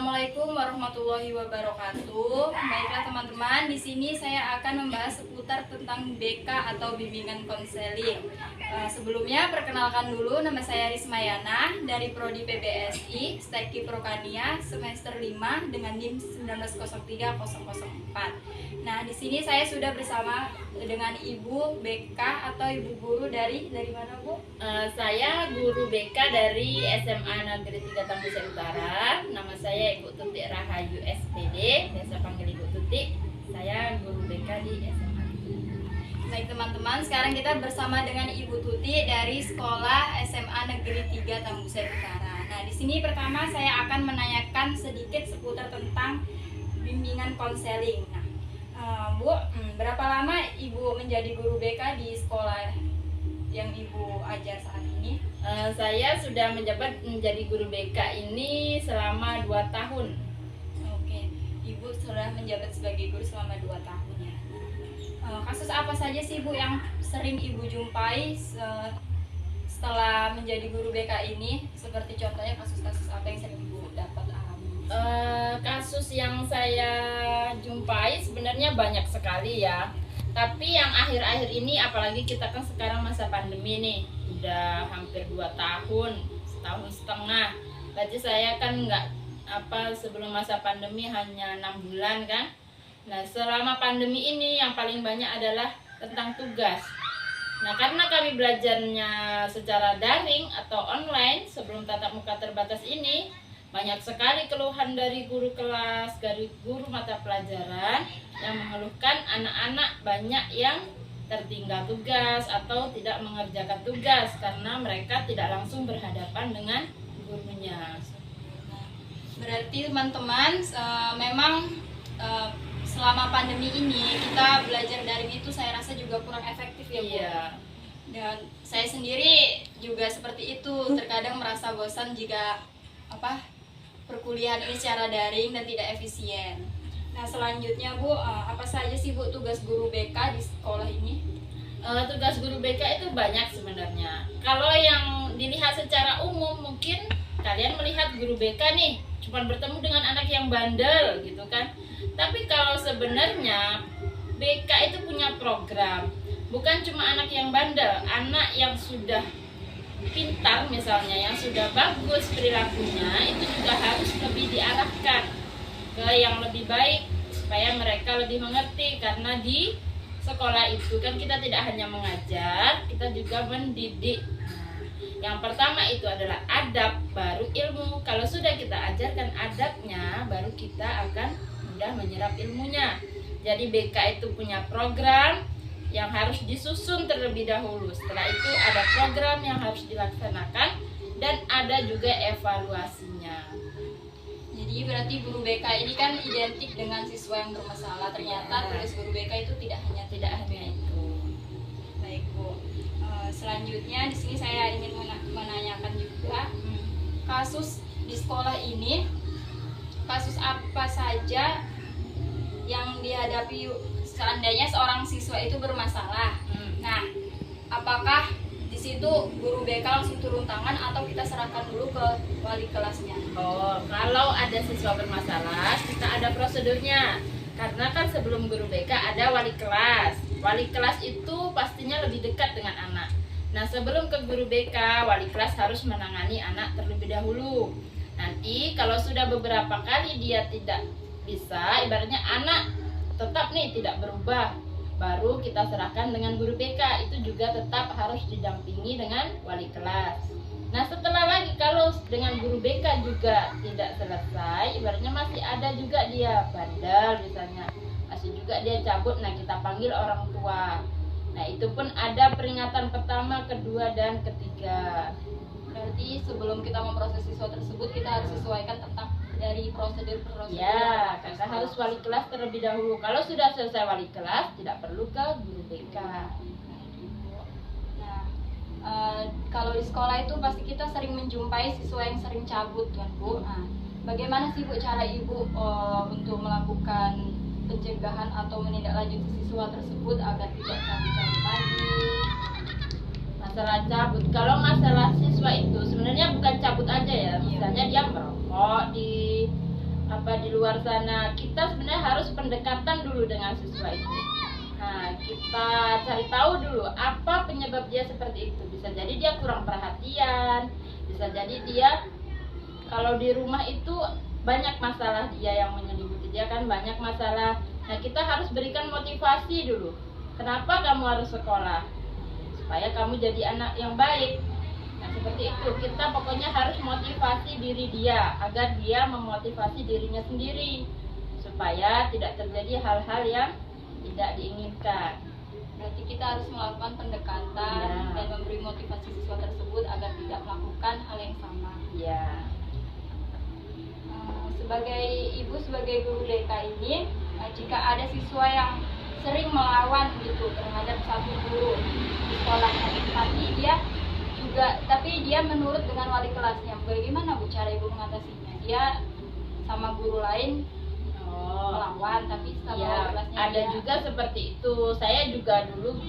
Assalamualaikum warahmatullahi wabarakatuh. Baiklah teman-teman, di sini saya akan membahas seputar tentang BK atau bimbingan konseling. Sebelumnya perkenalkan dulu, nama saya Rismayana dari Prodi PBSI Steki Prokania semester 5 dengan NIM 1903004. Nah, di sini saya sudah bersama dengan Ibu BK atau Ibu guru dari mana, Bu? Saya guru BK dari SMA Negeri 3 Tambusai Utara. Nama saya Ibu Tuti Rahayu SPD, biasa panggil Ibu Tuti. Saya guru BK di SMA. Baik teman-teman, sekarang kita bersama dengan Ibu Tuti dari Sekolah SMA Negeri 3 Tambusai Utara. Nah, di sini pertama saya akan menanyakan sedikit seputar tentang bimbingan konseling. Nah, Bu, berapa lama Ibu menjadi guru BK di sekolah yang Ibu ajar saat ini? Saya sudah menjabat menjadi guru BK ini selama 2 tahun. Oke, Ibu sudah menjabat sebagai guru selama 2 tahun ya. Kasus apa saja sih Bu yang sering Ibu jumpai setelah menjadi guru BK ini? Seperti contohnya kasus-kasus apa yang sering Ibu dapat alami? Kasus yang saya jumpai sebenarnya banyak sekali ya. Tapi yang akhir-akhir ini, apalagi kita kan sekarang masa pandemi nih, udah hampir 2 tahun, setahun setengah. Berarti saya kan sebelum masa pandemi hanya 6 bulan kan. Nah, selama pandemi ini yang paling banyak adalah tentang tugas. Nah, karena kami belajarnya secara daring atau online sebelum tatap muka terbatas ini, banyak sekali keluhan dari guru kelas, dari guru mata pelajaran yang mengeluhkan anak-anak banyak yang tertinggal tugas atau tidak mengerjakan tugas karena mereka tidak langsung berhadapan dengan gurunya. Berarti teman-teman, memang selama pandemi ini kita belajar daring itu saya rasa juga kurang efektif ya Bu. Iya. Dan saya sendiri juga seperti itu, terkadang merasa bosan jika perkuliahan ini secara daring dan tidak efisien. Nah, selanjutnya Bu, apa saja sih Bu tugas guru BK di sekolah ini? Tugas guru BK itu banyak sebenarnya. Kalau yang dilihat secara umum, mungkin kalian melihat guru BK nih cuma bertemu dengan anak yang bandel gitu kan. Tapi kalau sebenarnya BK itu punya program, bukan cuma anak yang bandel, anak yang sudah pintar misalnya, yang sudah bagus perilakunya, itu juga harus lebih diarahkan ke yang lebih baik supaya mereka lebih mengerti. Karena di sekolah itu kan kita tidak hanya mengajar, kita juga mendidik. Yang pertama itu adalah adab, baru ilmu. Kalau sudah kita ajarkan adabnya, baru kita akan mudah menyerap ilmunya. Jadi BK itu punya program yang harus disusun terlebih dahulu. Setelah itu ada program yang harus dilaksanakan dan ada juga evaluasinya. Jadi berarti guru BK ini kan identik dengan siswa yang bermasalah. Ternyata tugas guru BK itu tidak hanya itu. Baik Bu. Selanjutnya di sini saya ingin menanyakan juga kasus di sekolah ini, kasus apa saja yang dihadapi seandainya seorang siswa itu bermasalah. Nah, apakah di situ guru BK langsung turun tangan atau kita serahkan dulu ke wali kelasnya? Kalau ada siswa bermasalah, kita ada prosedurnya. Karena kan sebelum guru BK ada wali kelas. Wali kelas itu pastinya lebih dekat dengan anak. Nah, sebelum ke guru BK, wali kelas harus menangani anak terlebih dahulu. Nanti kalau sudah beberapa kali dia tidak bisa, ibaratnya anak tetap nih tidak berubah, baru kita serahkan dengan guru BK. Itu juga tetap harus didampingi dengan wali kelas. Nah, setelah lagi kalau dengan guru BK juga tidak selesai, ibaratnya masih ada juga dia bandel misalnya, masih juga dia cabut, nah kita panggil orang tua. Nah, itu pun ada peringatan pertama, kedua, dan ketiga. Berarti sebelum kita memproses siswa tersebut, kita harus sesuaikan tentang dari prosedur. Ya, karena harus wali kelas terlebih dahulu. Kalau sudah selesai wali kelas, tidak perlu ke guru BK. Nah, kalau di sekolah itu pasti kita sering menjumpai siswa yang sering cabut kan Bu. Nah, bagaimana sih Bu cara Ibu untuk melakukan pencegahan atau menindaklanjuti siswa tersebut agar tidak cabut-cabut lagi? Masalah cabut, kalau masalah siswa itu sebenarnya bukan cabut aja ya. Misalnya dia merokok di di luar sana, kita sebenarnya harus pendekatan dulu dengan siswa itu. Nah, kita cari tahu dulu apa penyebab dia seperti itu. Bisa jadi dia kurang perhatian, bisa jadi dia kalau di rumah itu banyak masalah dia yang menyelimuti dia kan, banyak masalah. Nah, kita harus berikan motivasi dulu. Kenapa kamu harus sekolah? Supaya kamu jadi anak yang baik. Nah, seperti itu. Kita pokoknya harus motivasi diri dia agar dia memotivasi dirinya sendiri supaya tidak terjadi hal-hal yang tidak diinginkan. Berarti kita harus melakukan pendekatan Ya. dan memberi motivasi siswa tersebut agar tidak melakukan hal yang sama. Ya. Sebagai ibu, sebagai guru BK ini, jika ada siswa yang sering melawan gitu terhadap satu guru di sekolahnya, tapi dia menurut dengan wali kelasnya, bagaimana Bu cara Ibu mengatasinya? Dia sama guru lain melawan, tapi sama Ya, wali kelasnya ada dia juga seperti itu. Saya juga dulu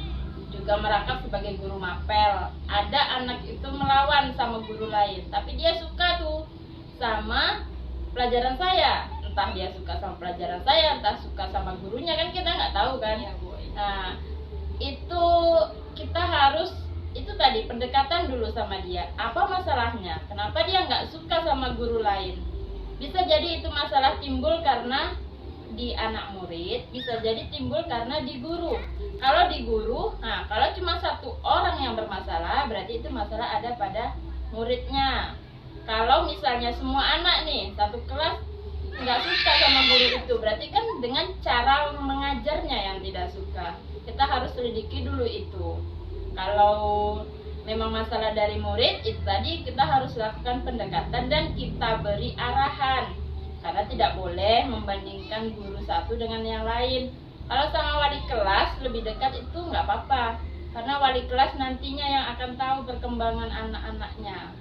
merangkap sebagai guru mapel. Ada anak itu melawan sama guru lain, tapi dia suka tuh sama pelajaran saya. Entah dia suka sama pelajaran saya, entah suka sama gurunya, kan kita nggak tahu kan. Iya, Bu. Nah, itu kita harus itu tadi pendekatan dulu sama dia. Apa masalahnya? Kenapa dia nggak suka sama guru lain? Bisa jadi itu masalah timbul karena di anak murid, bisa jadi timbul karena di guru. Kalau di guru, nah kalau cuma satu orang yang bermasalah, berarti itu masalah ada pada muridnya. Kalau misalnya semua anak nih satu kelas nggak suka sama guru itu, berarti kan dengan cara mengajarnya yang tidak suka. Kita harus selidiki dulu itu. Kalau memang masalah dari murid, itu tadi kita harus lakukan pendekatan dan kita beri arahan. Karena tidak boleh membandingkan guru satu dengan yang lain. Kalau sama wali kelas lebih dekat itu nggak apa-apa, karena wali kelas nantinya yang akan tahu perkembangan anak-anaknya.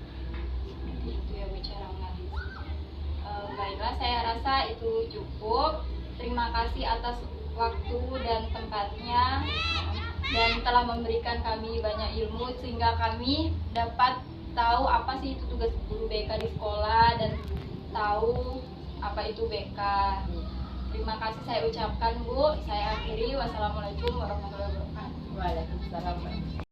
Itu ya bicara mengalir. Baiklah, saya rasa itu cukup. Terima kasih atas waktu dan tempatnya, dan telah memberikan kami banyak ilmu sehingga kami dapat tahu apa sih itu tugas guru BK di sekolah dan tahu apa itu BK. Terima kasih saya ucapkan, Bu. Saya akhiri. Wassalamualaikum warahmatullahi wabarakatuh. Waalaikumsalam.